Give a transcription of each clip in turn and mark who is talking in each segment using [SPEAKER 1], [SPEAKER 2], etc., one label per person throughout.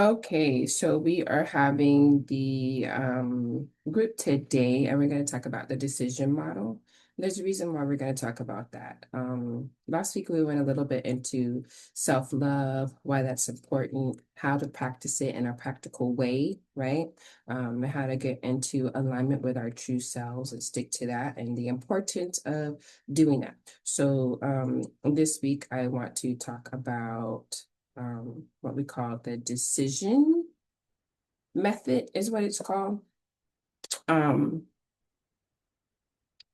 [SPEAKER 1] Okay, so we are having the group today, and we're going to talk about the decision model. There's a reason why we're going to talk about that. Last week we went a little bit into self-love, why that's important, how to practice it in a practical way, right? And how to get into alignment with our true selves and stick to that, and the importance of doing that. So this week I want to talk about what we call the decision method is what it's called. Um,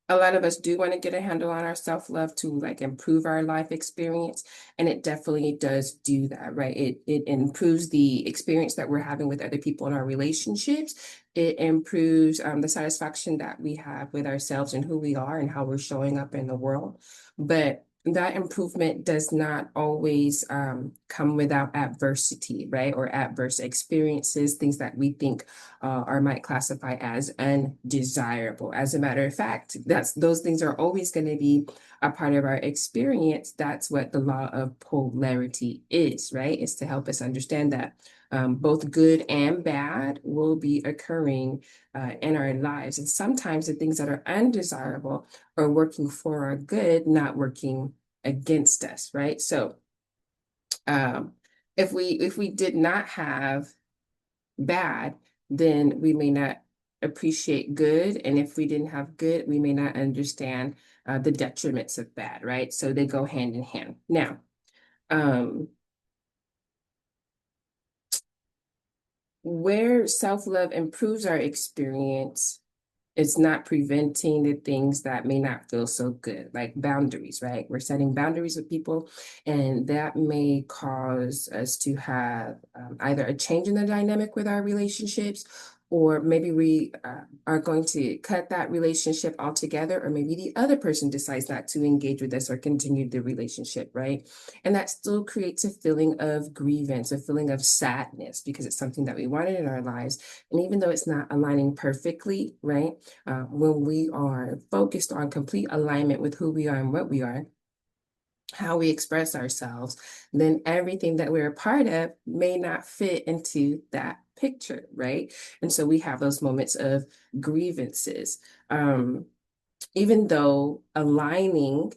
[SPEAKER 1] a lot of us do want to get a handle on our self-love to like improve our life experience, and it definitely does do that, right? It improves the experience that we're having with other people in our relationships. It improves the satisfaction that we have with ourselves and who we are and how we're showing up in the world. But that improvement does not always come without adversity, right? Or adverse experiences, things that we think or might classify as undesirable. As a matter of fact, those things are always going to be a part of our experience. That's what the law of polarity is, right? It's to help us understand that both good and bad will be occurring in our lives. And sometimes the things that are undesirable are working for our good, not working against us, right? So um, if we did not have bad, then we may not appreciate good. And if we didn't have good, we may not understand the detriments of bad, right? So they go hand in hand. Now, um, where self-love improves our experience, it's not preventing the things that may not feel so good, like boundaries, right? We're setting boundaries with people, and that may cause us to have either a change in the dynamic with our relationships, or maybe we are going to cut that relationship altogether, or maybe the other person decides not to engage with us or continue the relationship, right? And that still creates a feeling of grievance, a feeling of sadness, because it's something that we wanted in our lives. And even though it's not aligning perfectly, right? When we are focused on complete alignment with who we are and what we are, how we express ourselves, then everything that we're a part of may not fit into that picture, right? And so we have those moments of grievances. Um, Even though aligning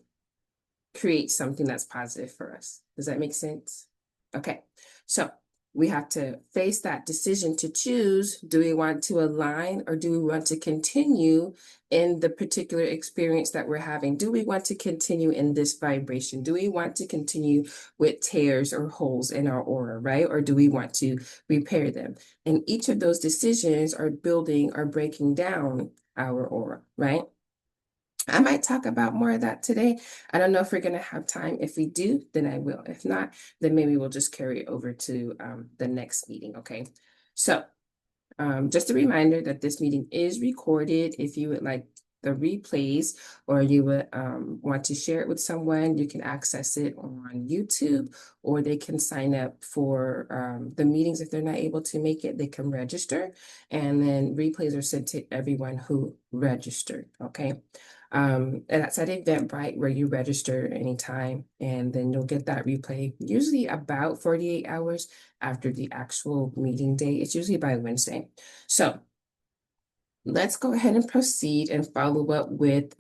[SPEAKER 1] create something that's positive for us. Does that make sense? Okay, so we have to face that decision to choose, do we want to align or do we want to continue in the particular experience that we're having? Do we want to continue in this vibration? Do we want to continue with tears or holes in our aura, right? Or do we want to repair them? And each of those decisions are building or breaking down our aura, right? I might talk about more of that today. I don't know if we're going to have time. If we do, then I will. If not, then maybe we'll just carry it over to the next meeting. Okay. So just a reminder that this meeting is recorded. If you would like the replays or you would want to share it with someone, you can access it on YouTube, or they can sign up for the meetings. If they're not able to make it, they can register, and then replays are sent to everyone who registered. Okay. And that's at Eventbrite where you register anytime, and then you'll get that replay usually about 48 hours after the actual meeting day. It's usually by Wednesday. So let's go ahead and proceed and follow up with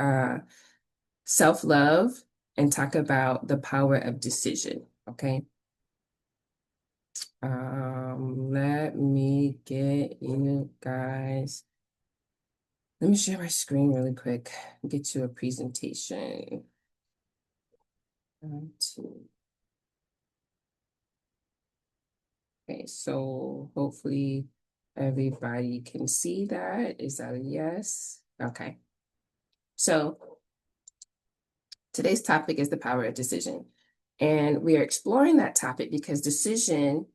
[SPEAKER 1] self-love and talk about the power of decision. Okay. Let me get you guys. Let me share my screen really quick. Get you a presentation. One, two. Okay, so hopefully everybody can see that. Is that a yes? Okay. So today's topic is the power of decision. And we are exploring that topic because decision,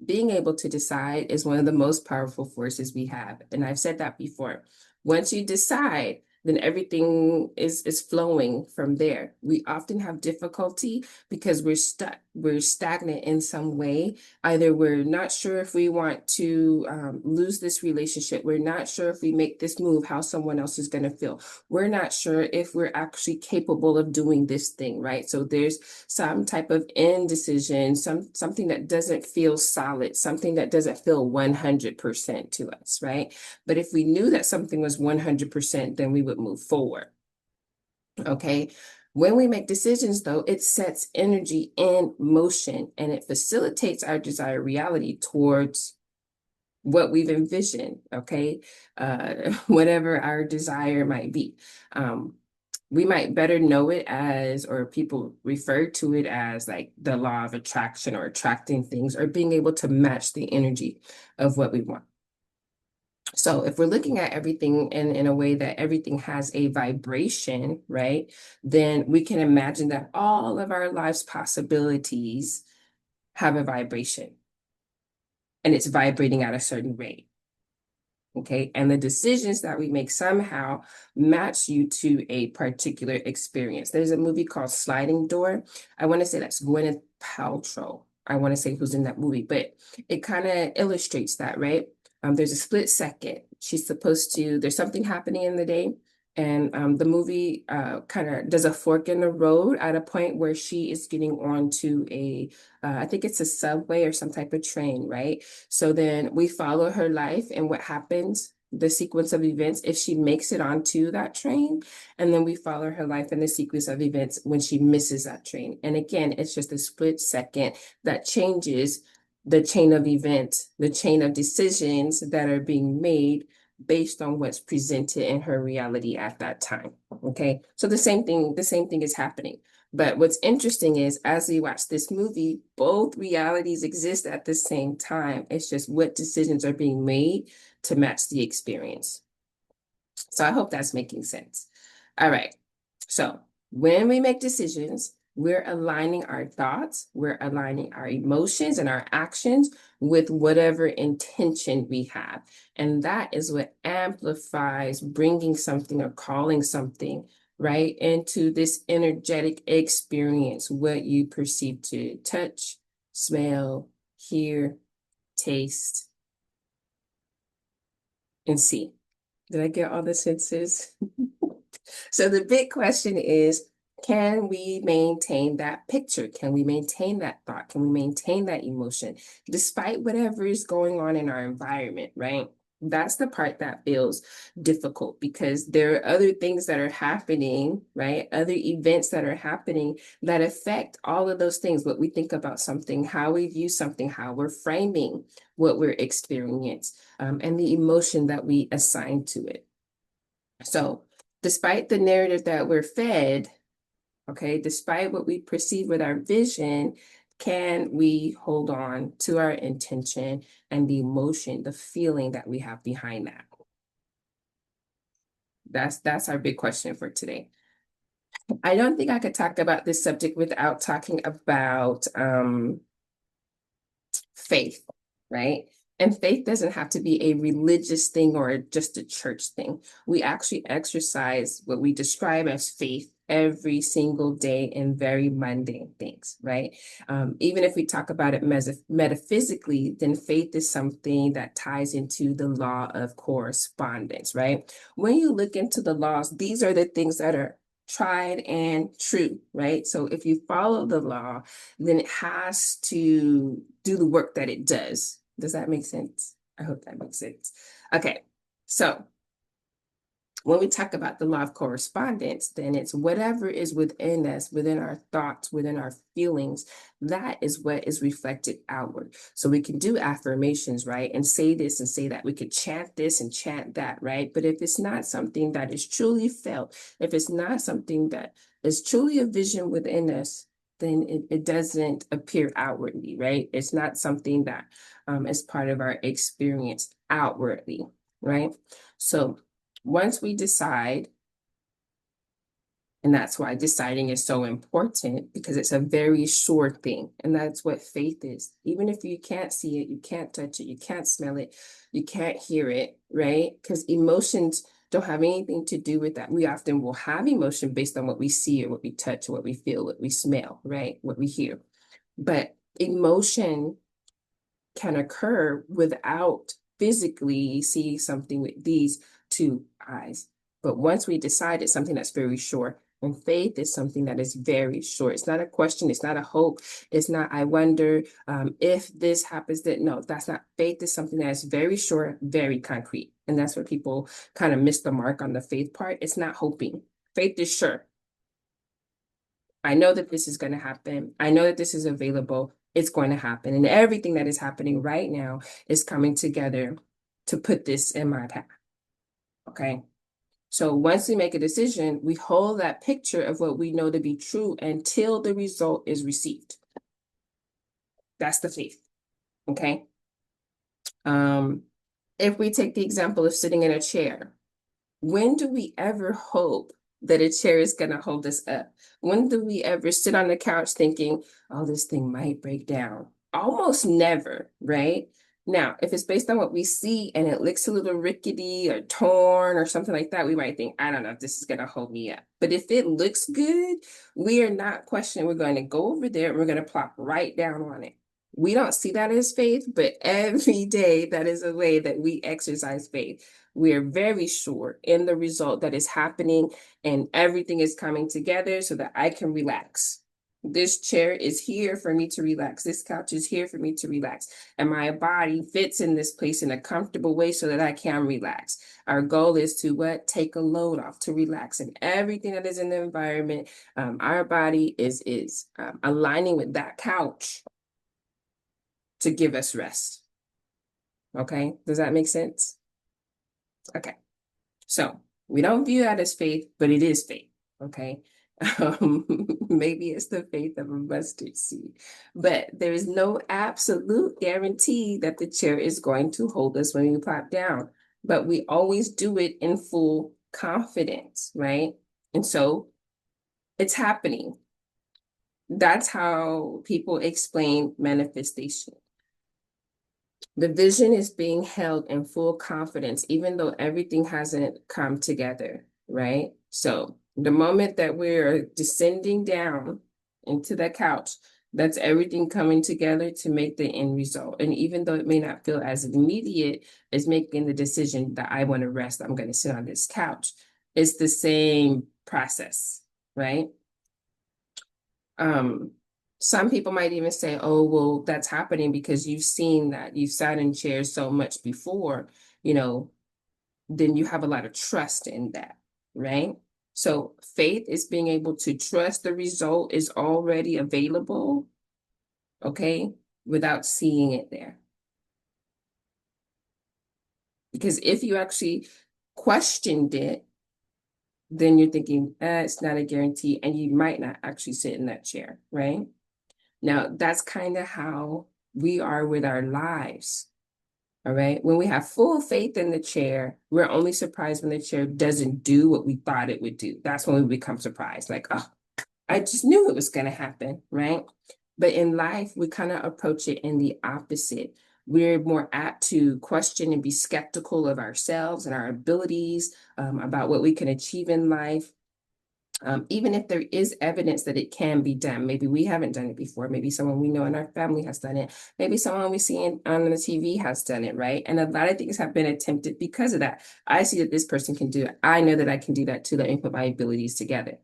[SPEAKER 1] being able to decide, is one of the most powerful forces we have. And I've said that before. Once you decide, then everything is flowing from there. We often have difficulty because we're stuck. we're stagnant in some way. Either we're not sure if we want to lose this relationship. We're not sure if we make this move, how someone else is going to feel. We're not sure if we're actually capable of doing this thing, right? So there's some type of indecision, something that doesn't feel solid, something that doesn't feel 100% to us, right? But if we knew that something was 100%, then we would move forward. Okay. When we make decisions, though, it sets energy in motion and it facilitates our desired reality towards what we've envisioned. Okay. Whatever our desire might be. We might better know it as, or people refer to it as like the law of attraction or attracting things or being able to match the energy of what we want. So if we're looking at everything in a way that everything has a vibration, right, then we can imagine that all of our life's possibilities have a vibration and it's vibrating at a certain rate. Okay, and the decisions that we make somehow match you to a particular experience. There's a movie called Sliding Door. I want to say that's Gwyneth Paltrow. I want to say who's in that movie, but it kind of illustrates that, right? There's a split second. There's something happening in the day, and the movie kind of does a fork in the road at a point where she is getting onto I think it's a subway or some type of train, right? So then we follow her life and what happens, the sequence of events, if she makes it onto that train, and then we follow her life in the sequence of events when she misses that train. And again, it's just a split second that changes the chain of events, the chain of decisions that are being made based on what's presented in her reality at that time. Okay. So the same thing is happening. But what's interesting is as we watch this movie, both realities exist at the same time. It's just what decisions are being made to match the experience. So I hope that's making sense. All right. So when we make decisions, we're aligning our thoughts, we're aligning our emotions and our actions with whatever intention we have. And that is what amplifies bringing something or calling something, right, into this energetic experience, what you perceive to touch, smell, hear, taste, and see. Did I get all the senses? So the big question is, can we maintain that picture? Can we maintain that thought? Can we maintain that emotion despite whatever is going on in our environment, right? That's the part that feels difficult because there are other things that are happening, right? Other events that are happening that affect all of those things, what we think about something, how we view something, how we're framing what we're experiencing, and the emotion that we assign to it. So despite the narrative that we're fed, okay, despite what we perceive with our vision, can we hold on to our intention and the emotion, the feeling that we have behind that? That's our big question for today. I don't think I could talk about this subject without talking about faith, right? And faith doesn't have to be a religious thing or just a church thing. We actually exercise what we describe as faith every single day in very mundane things, right? Even if we talk about it metaphysically, then faith is something that ties into the law of correspondence, right? When you look into the laws, these are the things that are tried and true, right? So if you follow the law, then it has to do the work that it does. Does that make sense? I hope that makes sense. Okay, so when we talk about the law of correspondence, then it's whatever is within us, within our thoughts, within our feelings, that is what is reflected outward. So we can do affirmations, right? And say this and say that. We could chant this and chant that, right? But if it's not something that is truly felt, if it's not something that is truly a vision within us, then it doesn't appear outwardly, right? It's not something that is part of our experience outwardly, right? So once we decide, and that's why deciding is so important because it's a very sure thing. And that's what faith is. Even if you can't see it, you can't touch it, you can't smell it, you can't hear it, right? Because emotions don't have anything to do with that. We often will have emotion based on what we see or what we touch, or what we feel, what we smell, right? What we hear. But emotion can occur without physically seeing something with these two eyes. But once we decide it's something that's very sure, and faith is something that is very sure. It's not a question. It's not a hope. It's not, I wonder if this happens, that no, that's not. Faith is something that is very sure, very concrete. And that's where people kind of miss the mark on the faith part. It's not hoping. Faith is sure. I know that this is going to happen. I know that this is available. It's going to happen. And everything that is happening right now is coming together to put this in my path. Okay. So once we make a decision, we hold that picture of what we know to be true until the result is received. That's the faith. Okay. Um, if we take the example of sitting in a chair, when do we ever hope that a chair is going to hold us up? When do we ever sit on the couch thinking, oh, this thing might break down? Almost never, right? Now, if it's based on what we see and it looks a little rickety or torn or something like that, we might think, I don't know if this is going to hold me up. But if it looks good, we are not questioning. We're going to go over there and we're going to plop right down on it. We don't see that as faith, but every day that is a way that we exercise faith. We are very sure in the result that is happening and everything is coming together so that I can relax. This chair is here for me to relax. This couch is here for me to relax. And my body fits in this place in a comfortable way so that I can relax. Our goal is to what? Take a load off, to relax. And everything that is in the environment, our body is aligning with that couch to give us rest. Okay, does that make sense? Okay. So we don't view that as faith, but it is faith. Okay. Maybe it's the faith of a mustard seed, but there is no absolute guarantee that the chair is going to hold us when we plop down. But we always do it in full confidence, right? And so it's happening. That's how people explain manifestation. The vision is being held in full confidence, even though everything hasn't come together, right? So the moment that we're descending down into that couch, that's everything coming together to make the end result. And even though it may not feel as immediate as making the decision that I want to rest, I'm going to sit on this couch, it's the same process, right? Um, some people might even say, oh, well, that's happening because you've seen that, you've sat in chairs so much before, you know, then you have a lot of trust in that, right? So faith is being able to trust the result is already available, okay, without seeing it there. Because if you actually questioned it, then you're thinking, it's not a guarantee, and you might not actually sit in that chair, right? Now, that's kind of how we are with our lives. All right. When we have full faith in the chair, we're only surprised when the chair doesn't do what we thought it would do. That's when we become surprised. Like, oh, I just knew it was going to happen. Right. But in life, we kind of approach it in the opposite. We're more apt to question and be skeptical of ourselves and our abilities, about what we can achieve in life. Even if there is evidence that it can be done, maybe we haven't done it before, maybe someone we know in our family has done it, maybe someone we see on the TV has done it, right? And a lot of things have been attempted because of that. I see that this person can do it. I know that I can do that too. Let me put my abilities together.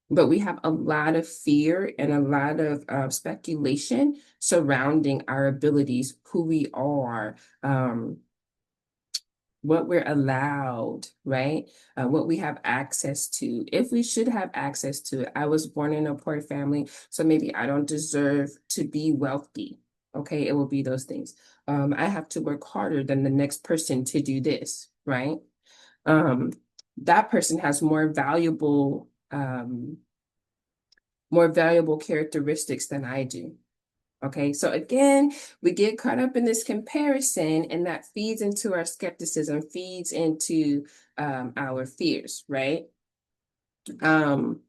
[SPEAKER 1] But we have a lot of fear and a lot of speculation surrounding our abilities, who we are, what we're allowed, right? What we have access to, if we should have access to it. I was born in a poor family, so maybe I don't deserve to be wealthy. Okay, it will be those things. I have to work harder than the next person to do this, right? Um, that person has more valuable characteristics than I do. Okay, so again, we get caught up in this comparison, and that feeds into our skepticism, feeds into our fears, right? Um,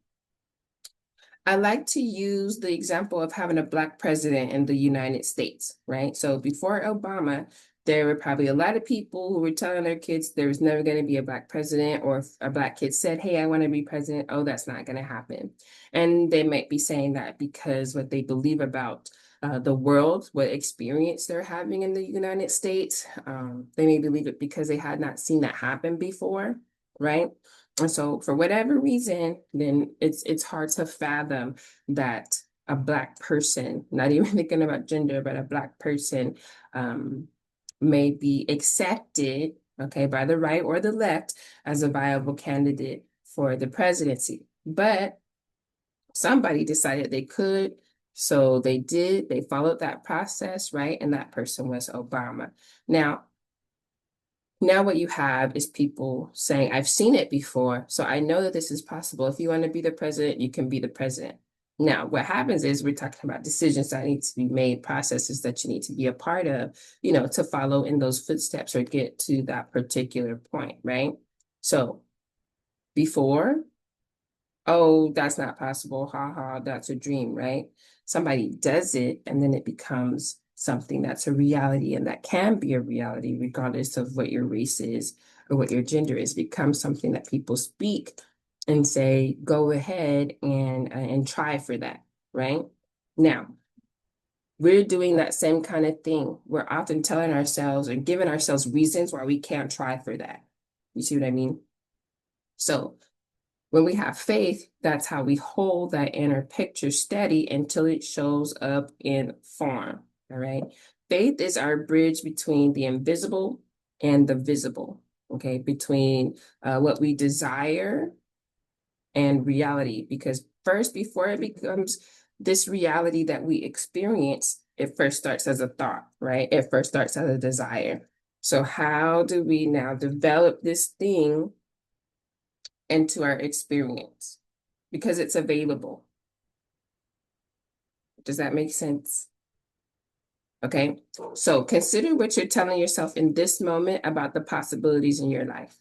[SPEAKER 1] I like to use the example of having a Black president in the United States, right? So before Obama, there were probably a lot of people who were telling their kids there was never going to be a Black president, or if a Black kid said, hey, I want to be president, oh, that's not going to happen. And they might be saying that because what they believe about the world, what experience they're having in the United States. They may believe it because they had not seen that happen before, right? And so for whatever reason, then it's hard to fathom that a Black person, not even thinking about gender, but a Black person may be accepted, okay, by the right or the left as a viable candidate for the presidency. But somebody decided they could, so they did, they followed that process, right? And that person was Obama. Now what you have is people saying, I've seen it before, so I know that this is possible. If you want to be the president, you can be the president. Now, what happens is we're talking about decisions that need to be made, processes that you need to be a part of, to follow in those footsteps or get to that particular point, right? So before, oh, that's not possible. Ha ha, that's a dream, right? Somebody does it, and then it becomes something that's a reality, and that can be a reality, regardless of what your race is or what your gender is, becomes something that people speak and say, go ahead and try for that, right? Now, we're doing that same kind of thing. We're often telling ourselves or giving ourselves reasons why we can't try for that. You see what I mean? So when we have faith, that's how we hold that inner picture steady until it shows up in form. All right. Faith is our bridge between the invisible and the visible. Okay. Between what we desire and reality. Because first, before it becomes this reality that we experience, it first starts as a thought, right? It first starts as a desire. So, how do we now develop this thing into our experience? Because it's available. Does that make sense? Okay. So consider what you're telling yourself in this moment about the possibilities in your life.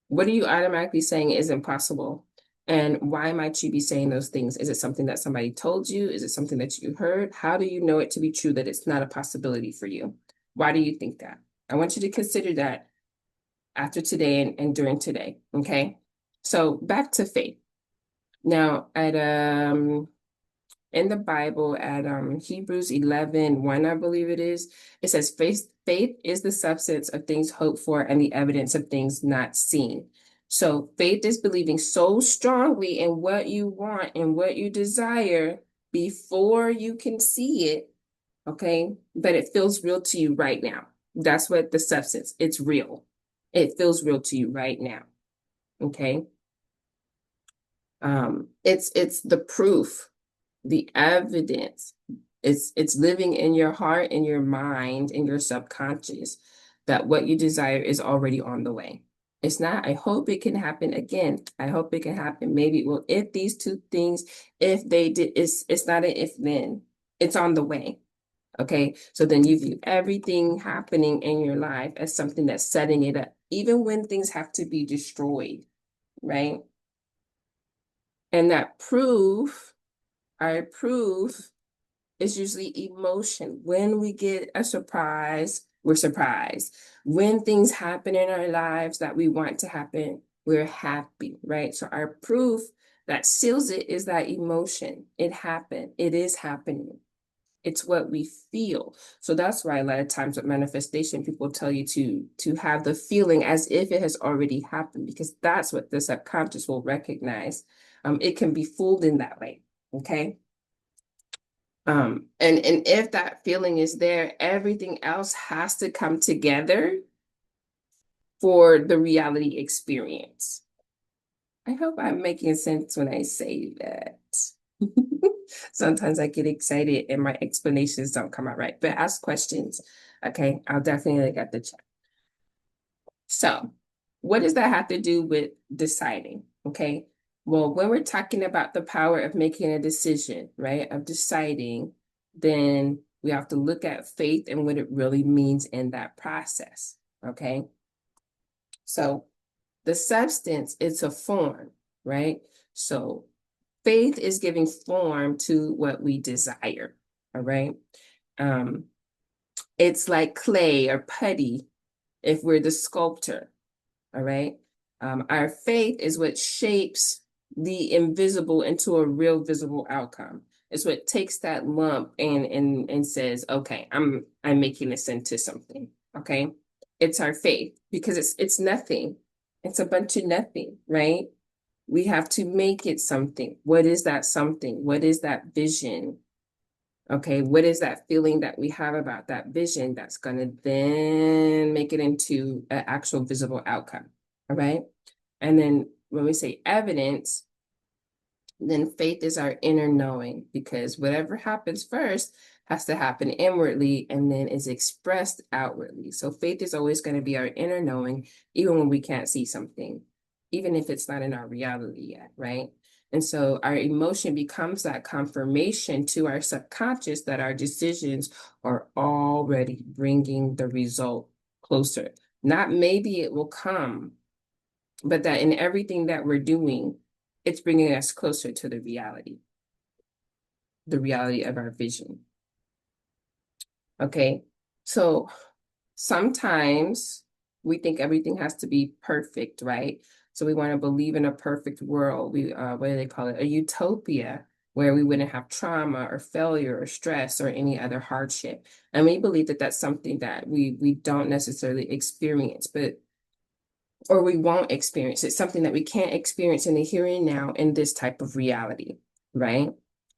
[SPEAKER 1] What are you automatically saying is impossible? And why might you be saying those things? Is it something that somebody told you? Is it something that you heard? How do you know it to be true that it's not a possibility for you? Why do you think that? I want you to consider that after today and during today. Okay. So back to faith. Now, in the Bible at Hebrews 11:1, I believe it is, it says faith is the substance of things hoped for and the evidence of things not seen. So faith is believing so strongly in what you want and what you desire before you can see it, okay, but it feels real to you right now. That's what the substance, it's real. It feels real to you right now, okay? It's the proof, the evidence. It's living in your heart, in your mind, in your subconscious, that what you desire is already on the way. It's not, I hope it can happen again. I hope it can happen. Maybe, well, if these two things, if they did, it's not an if then. It's on the way. Okay. So then you view everything happening in your life as something that's setting it up, even when things have to be destroyed, right? And that proof, our proof is usually emotion. When we get a surprise, we're surprised. When things happen in our lives that we want to happen, we're happy, right? So our proof that seals it is that emotion. It happened. It is happening. It's what we feel. So that's why a lot of times with manifestation, people tell you to have the feeling as if it has already happened, because that's what the subconscious will recognize. It can be fooled in that way. Okay. And if that feeling is there, everything else has to come together for the reality experience. I hope I'm making sense when I say that. Sometimes I get excited and my explanations don't come out right, but ask questions. Okay, I'll definitely look at the chat. So, what does that have to do with deciding? Okay, well, when we're talking about the power of making a decision, right, of deciding, then we have to look at faith and what it really means in that process. Okay, so the substance, it's a form, right? So faith is giving form to what we desire. All right. Um, it's like clay or putty if we're the sculptor. All right. Our faith is what shapes the invisible into a real visible outcome. It's what takes that lump and says, okay, I'm making this into something. Okay. It's our faith because it's nothing. It's a bunch of nothing, right? We have to make it something. What is that something? What is that vision? Okay, what is that feeling that we have about that vision that's going to then make it into an actual visible outcome? All right. And then when we say evidence, then faith is our inner knowing because whatever happens first has to happen inwardly and then is expressed outwardly. So faith is always going to be our inner knowing, even when we can't see something, even if it's not in our reality yet, right? And so our emotion becomes that confirmation to our subconscious that our decisions are already bringing the result closer. Not maybe it will come, but that in everything that we're doing, it's bringing us closer to the reality of our vision. Okay, so sometimes we think everything has to be perfect, right? So we want to believe in a perfect world. What do they call it? A utopia where we wouldn't have trauma or failure or stress or any other hardship. And we believe that that's something that we don't necessarily experience, but or we won't experience. It's something that we can't experience in the here and now in this type of reality, right?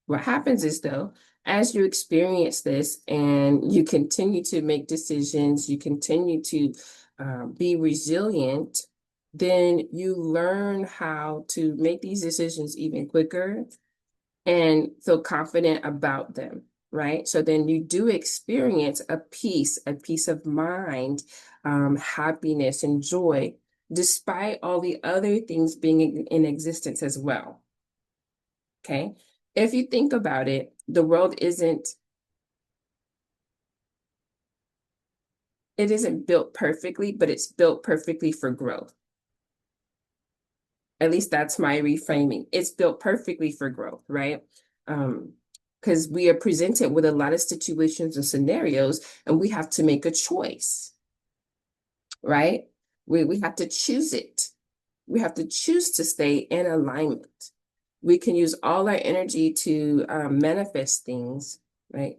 [SPEAKER 1] What happens is though, as you experience this and you continue to make decisions, you continue to be resilient, then you learn how to make these decisions even quicker and feel confident about them, right? So then you do experience a peace of mind, happiness and joy, despite all the other things being in existence as well. Okay. If you think about it, the world isn't built perfectly, but it's built perfectly for growth. At least that's my reframing. It's built perfectly for growth, right? Because we are presented with a lot of situations and scenarios, and we have to make a choice, right? We have to choose it. We have to choose to stay in alignment. We can use all our energy to manifest things, right?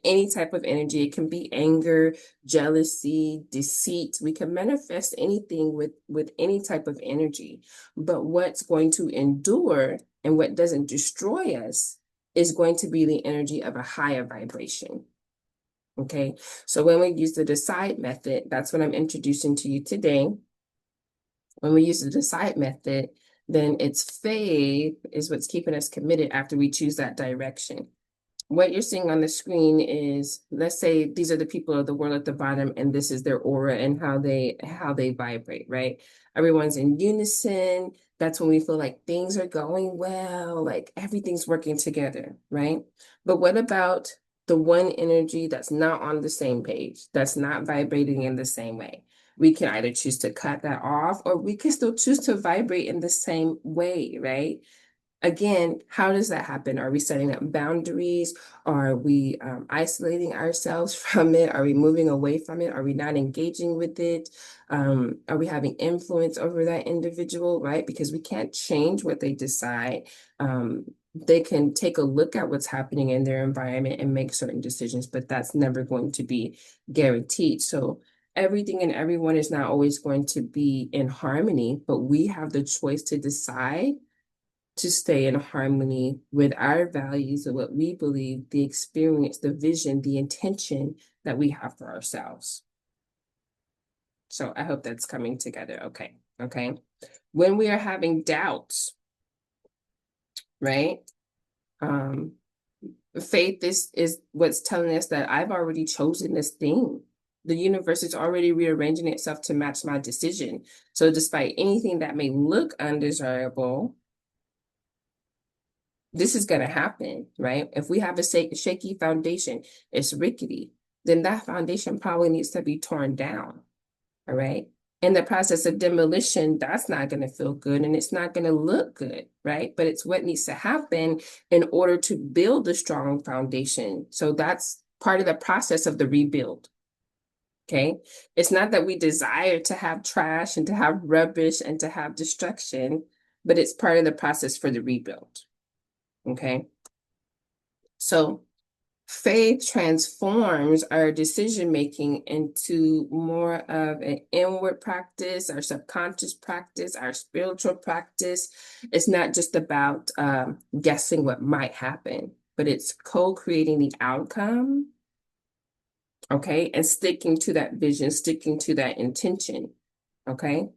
[SPEAKER 1] Any type of energy. It can be anger, jealousy, deceit. We can manifest anything with any type of energy. But what's going to endure and what doesn't destroy us is going to be the energy of a higher vibration. Okay, so when we use the decide method, that's what I'm introducing to you today. When we use the decide method, then it's faith is what's keeping us committed after we choose that direction. What you're seeing on the screen is, let's say these are the people of the world at the bottom, and this is their aura and how they vibrate, right? Everyone's in unison. That's when we feel like things are going well, like everything's working together, right? But what about the one energy that's not on the same page, that's not vibrating in the same way? We can either choose to cut that off, or we can still choose to vibrate in the same way, right? Again, how does that happen? Are we setting up boundaries? Are we isolating ourselves from it? Are we moving away from it? Are we not engaging with it? Are we having influence over that individual, right? Because we can't change what they decide. They can take a look at what's happening in their environment and make certain decisions, but that's never going to be guaranteed. So everything and everyone is not always going to be in harmony, but we have the choice to decide to stay in harmony with our values and what we believe, the experience, the vision, the intention that we have for ourselves. So I hope that's coming together. Okay. Okay. When we are having doubts, right? Um, faith is what's telling us that I've already chosen this thing. The universe is already rearranging itself to match my decision. So despite anything that may look undesirable, this is going to happen, right? If we have a shaky foundation, it's rickety, then that foundation probably needs to be torn down, all right? In the process of demolition, that's not going to feel good and it's not going to look good, right? But it's what needs to happen in order to build a strong foundation. So that's part of the process of the rebuild. Okay. It's not that we desire to have trash and to have rubbish and to have destruction, but it's part of the process for the rebuild. Okay. So faith transforms our decision making into more of an inward practice, our subconscious practice, our spiritual practice. It's not just about guessing what might happen, but it's co-creating the outcome, okay, and sticking to that vision, sticking to that intention, okay?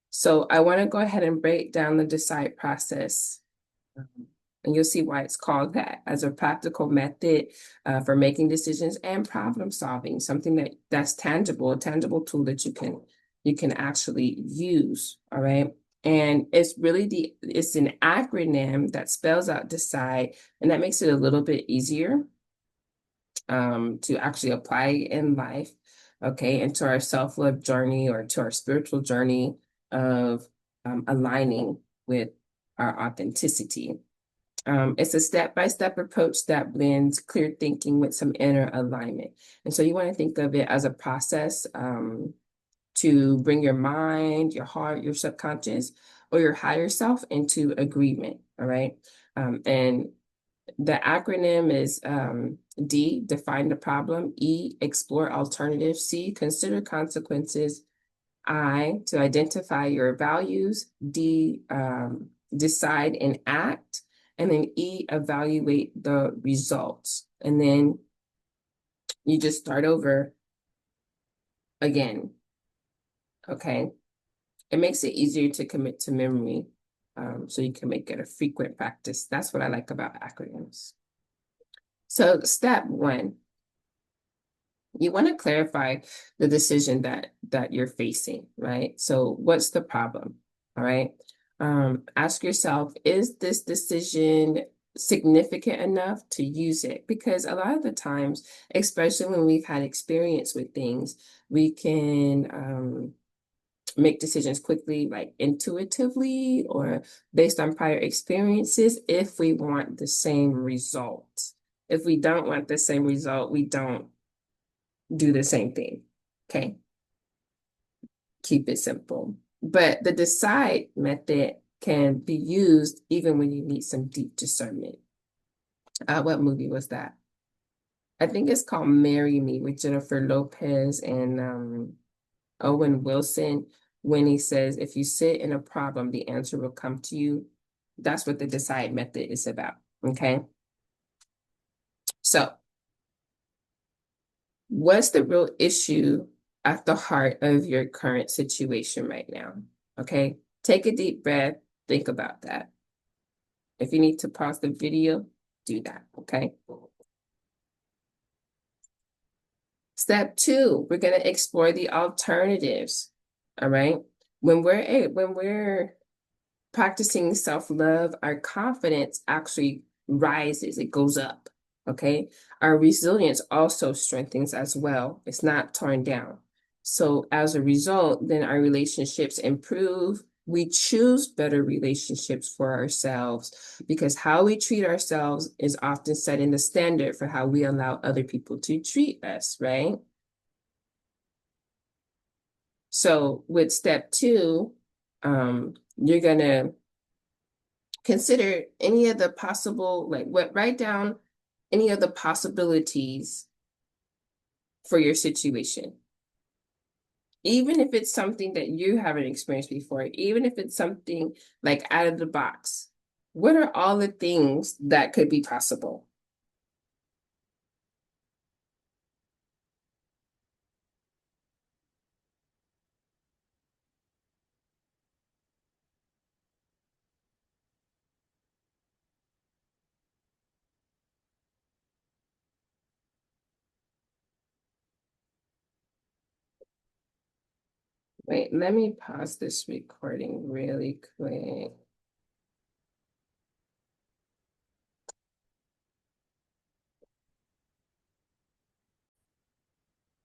[SPEAKER 1] So I want to go ahead and break down the decide process. And you'll see why it's called that, as a practical method for making decisions and problem solving, something that's tangible, a tangible tool that you can actually use. All right. And it's an acronym that spells out decide, and that makes it a little bit easier to actually apply in life, okay, and to our self-love journey or to our spiritual journey of aligning with our authenticity. It's a step-by-step approach that blends clear thinking with some inner alignment. And so you want to think of it as a process to bring your mind, your heart, your subconscious, or your higher self into agreement. All right. And the acronym is D, define the problem, E, explore alternatives, C, consider consequences, I, to identify your values, D, decide and act, and then E, evaluate the results. And then you just start over again, okay? It makes it easier to commit to memory, so you can make it a frequent practice. That's what I like about acronyms. So step one, you want to clarify the decision that you're facing, right? So what's the problem? All right. Ask yourself, is this decision significant enough to use it? Because a lot of the times, especially when we've had experience with things, we can make decisions quickly, like intuitively or based on prior experiences, if we want the same result. If we don't want the same result, we don't do the same thing. Okay. Keep it simple. But the decide method can be used even when you need some deep discernment. What movie was that? I think it's called Marry Me with Jennifer Lopez and Owen Wilson, when he says, if you sit in a problem, the answer will come to you. That's what the decide method is about. Okay. So what's the real issue at the heart of your current situation right now? Okay. Take a deep breath. Think about that. If you need to pause the video, do that. Okay. Step two, we're going to explore the alternatives. All right. When we're practicing self-love, our confidence actually rises, it goes up. Okay. Our resilience also strengthens as well. It's not torn down. So as a result, then our relationships improve. We choose better relationships for ourselves because how we treat ourselves is often setting the standard for how we allow other people to treat us, right? So with step two, you're gonna consider any of the possible, write down any of the possibilities for your situation. Even if it's something that you haven't experienced before, even if it's something like out of the box, what are all the things that could be possible? Wait, let me pause this recording really quick.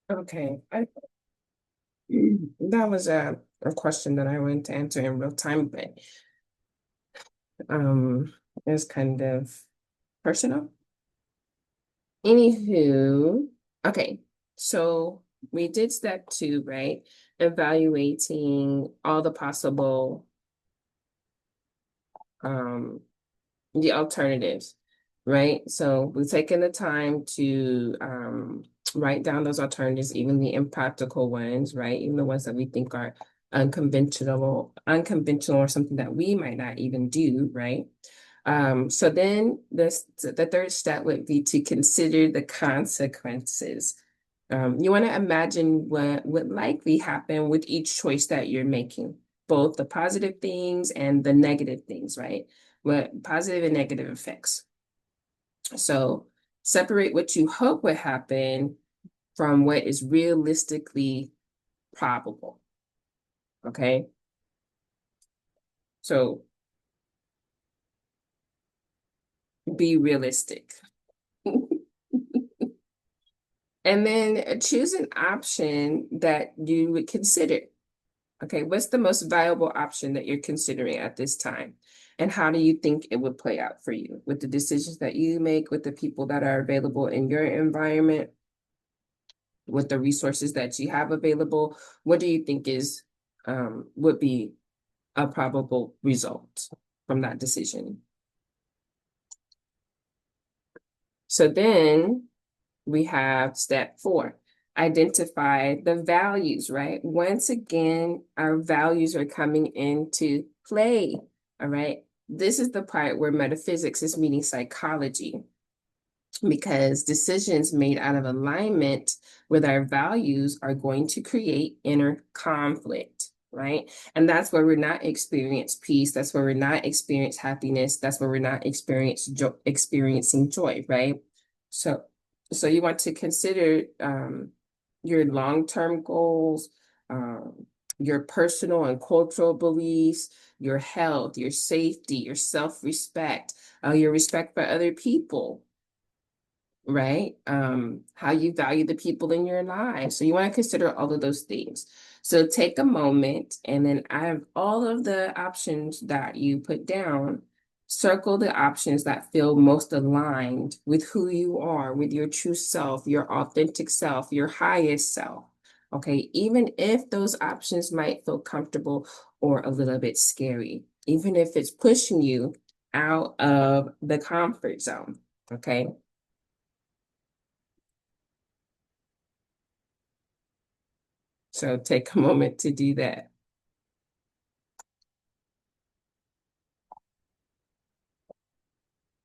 [SPEAKER 1] Okay, that was a question that I wanted to answer in real time, but it's kind of personal. Anywho, okay, so we did step two, right? Evaluating all the possible the alternatives. right? So we're taking the time to write down those alternatives, even the impractical ones, right? Even the ones that we think are unconventional or something that we might not even do, right? So then the third step would be to consider the consequences. You want to imagine what would likely happen with each choice that you're making, both the positive things and the negative things, right? What positive and negative effects. So separate what you hope would happen from what is realistically probable. Okay. So be realistic. And then choose an option that you would consider. Okay, what's the most viable option that you're considering at this time? And how do you think it would play out for you with the decisions that you make, with the people that are available in your environment, with the resources that you have available? What do you think is would be a probable result from that decision? So then we have step 4, identify the values, right? Once again, our values are coming into play, all right? This is the part where metaphysics is meeting psychology, because decisions made out of alignment with our values are going to create inner conflict, right? And that's where we're not experience peace. That's where we're not experience happiness. That's where we're not experiencing joy, right? So, so you want to consider your long-term goals, your personal and cultural beliefs, your health, your safety, your self-respect, your respect for other people, right? How you value the people in your life. So you want to consider all of those things. So take a moment, and then out of all of the options that you put down, circle the options that feel most aligned with who you are, with your true self, your authentic self, your highest self. Okay, even if those options might feel comfortable or a little bit scary, even if it's pushing you out of the comfort zone. Okay. So take a moment to do that.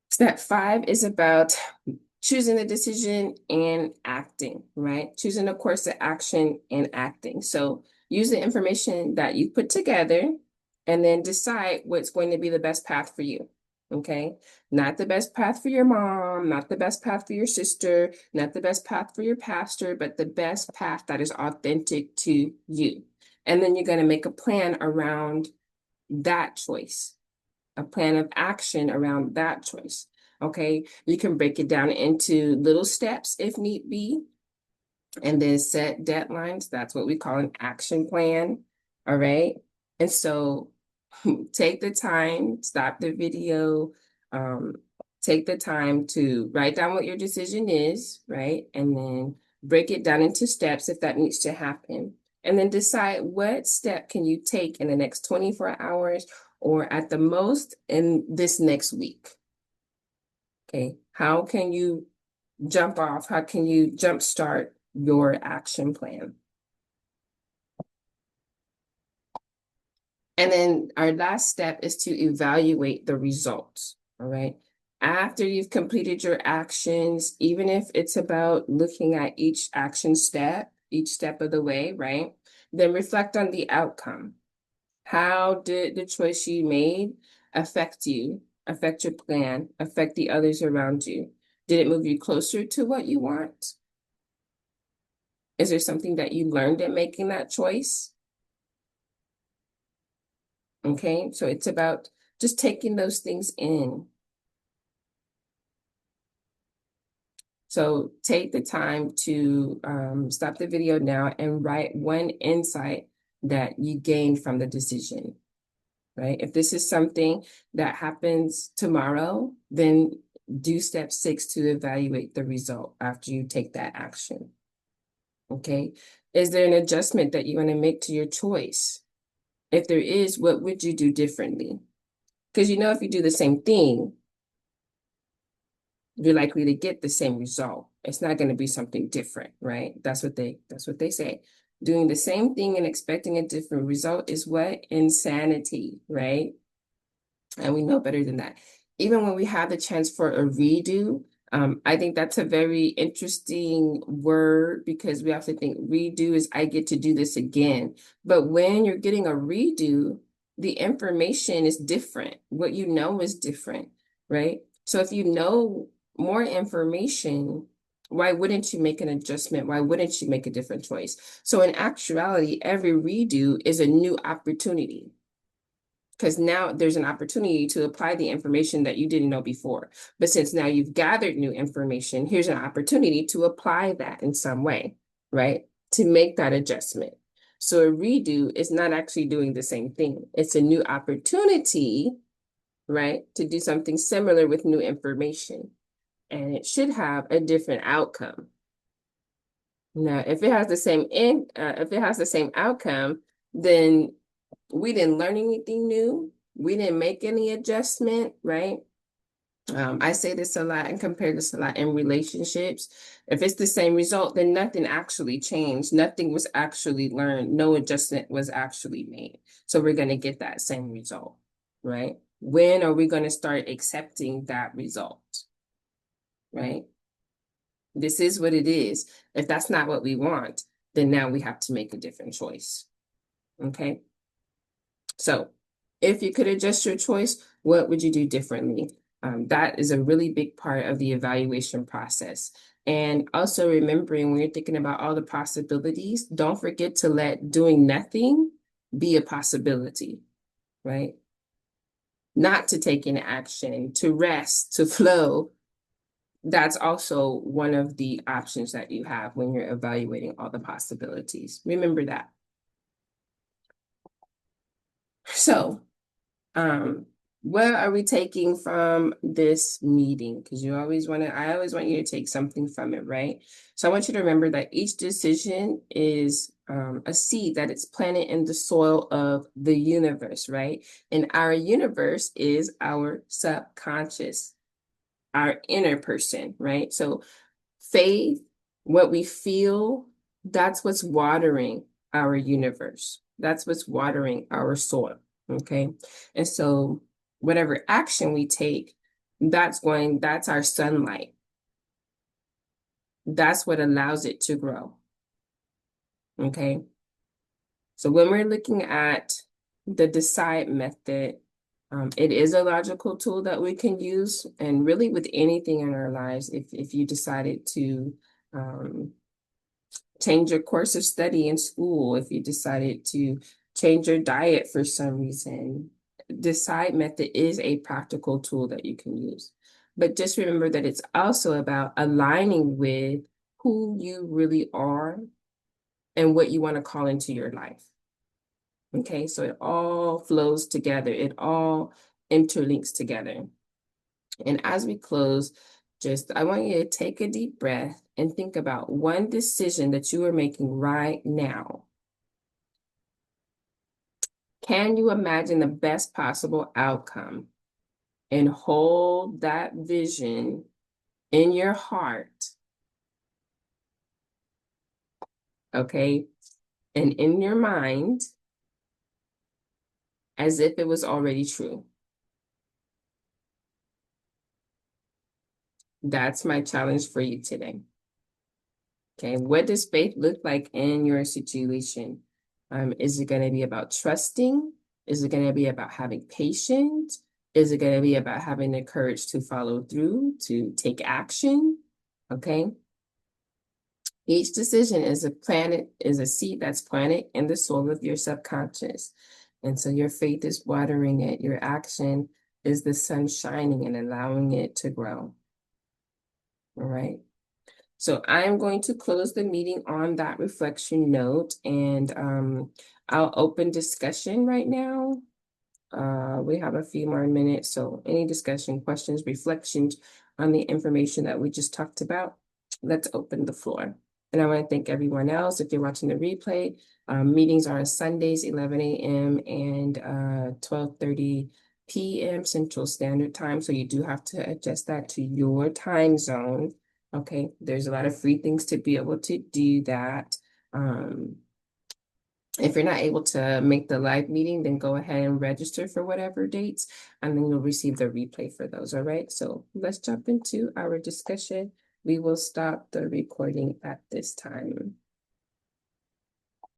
[SPEAKER 1] Step 5 is about choosing the decision and acting, right? Choosing a course of action and acting. So use the information that you put together and then decide what's going to be the best path for you. Okay. Not the best path for your mom, not the best path for your sister, not the best path for your pastor, but the best path that is authentic to you. And then you're going to make a plan around that choice, a plan of action around that choice. Okay, you can break it down into little steps if need be, and then set deadlines. That's what we call an action plan. All right. And so take the time, stop the video, um, take the time to write down what your decision is, right? And then break it down into steps if that needs to happen. And then decide what step can you take in the next 24 hours or at the most in this next week. Okay. How can you jump off? How can you jumpstart your action plan? And then our last step is to evaluate the results. All right. After you've completed your actions, even if it's about looking at each step of the way, right? Then reflect on the outcome. How did the choice you made affect you, affect your plan, affect the others around you? Did it move you closer to what you want? Is there something that you learned in making that choice? Okay, so it's about just taking those things in. So take the time to stop the video now and write one insight that you gained from the decision, right? If this is something that happens tomorrow, then do step 6 to evaluate the result after you take that action. Okay. Is there an adjustment that you want to make to your choice? If there is, what would you do differently? Because if you do the same thing, you're likely to get the same result. It's not going to be something different, right? That's what they say. Doing the same thing and expecting a different result is what? Insanity, right? And we know better than that. Even when we have the chance for a redo, I think that's a very interesting word because we have to think redo is I get to do this again. But when you're getting a redo, the information is different. What you know is different, right? So if you know more information, why wouldn't you make an adjustment? Why wouldn't you make a different choice? So in actuality, every redo is a new opportunity because now there's an opportunity to apply the information that you didn't know before. But since now you've gathered new information, here's an opportunity to apply that in some way, right? To make that adjustment. So a redo is not actually doing the same thing. It's a new opportunity, right, to do something similar with new information. And it should have a different outcome. Now, if it has the same outcome, then we didn't learn anything new. We didn't make any adjustment, right? I say this a lot and compare this a lot in relationships. If it's the same result, then nothing actually changed. Nothing was actually learned. No adjustment was actually made. So we're going to get that same result, right? When are we going to start accepting that result, right? This is what it is. If that's not what we want, then now we have to make a different choice, okay? So if you could adjust your choice, what would you do differently? That is a really big part of the evaluation process. And also remembering when you're thinking about all the possibilities, don't forget to let doing nothing be a possibility, right? Not to take any action, to rest, to flow. That's also one of the options that you have when you're evaluating all the possibilities. Remember that. So, what are we taking from this meeting? Because I always want you to take something from it, right? So I want you to remember that each decision is a seed that it's planted in the soil of the universe, right? And our universe is our subconscious, our inner person, right? So faith, what we feel, that's what's watering our universe. That's what's watering our soil. Okay. And so whatever action we take, that's our sunlight. That's what allows it to grow. Okay. So when we're looking at the D.E.C.I.D.E method, it is a logical tool that we can use, and really with anything in our lives, if you decided to change your course of study in school, if you decided to change your diet for some reason, the D.E.C.I.D.E method is a practical tool that you can use. But just remember that it's also about aligning with who you really are and what you want to call into your life. Okay, so it all flows together. It all interlinks together. And as we close, I want you to take a deep breath and think about one decision that you are making right now. Can you imagine the best possible outcome and hold that vision in your heart, okay, and in your mind as if it was already true? That's my challenge for you today. Okay, what does faith look like in your situation? Is it going to be about trusting? Is it going to be about having patience? Is it going to be about having the courage to follow through, to take action? Okay. Each decision is a seed that's planted in the soul of your subconscious. And so your faith is watering it. Your action is the sun shining and allowing it to grow. All right. So I am going to close the meeting on that reflection note, and I'll open discussion right now. We have a few more minutes, so any discussion, questions, reflections on the information that we just talked about, let's open the floor. And I want to thank everyone else. If you're watching the replay, meetings are on Sundays, 11 a.m. and 12:30 p.m. Central Standard Time, so you do have to adjust that to your time zone. Okay, there's a lot of free things to be able to do that. If you're not able to make the live meeting, then go ahead and register for whatever dates, and then you'll receive the replay for those. All right, so let's jump into our discussion. We will stop the recording at this time.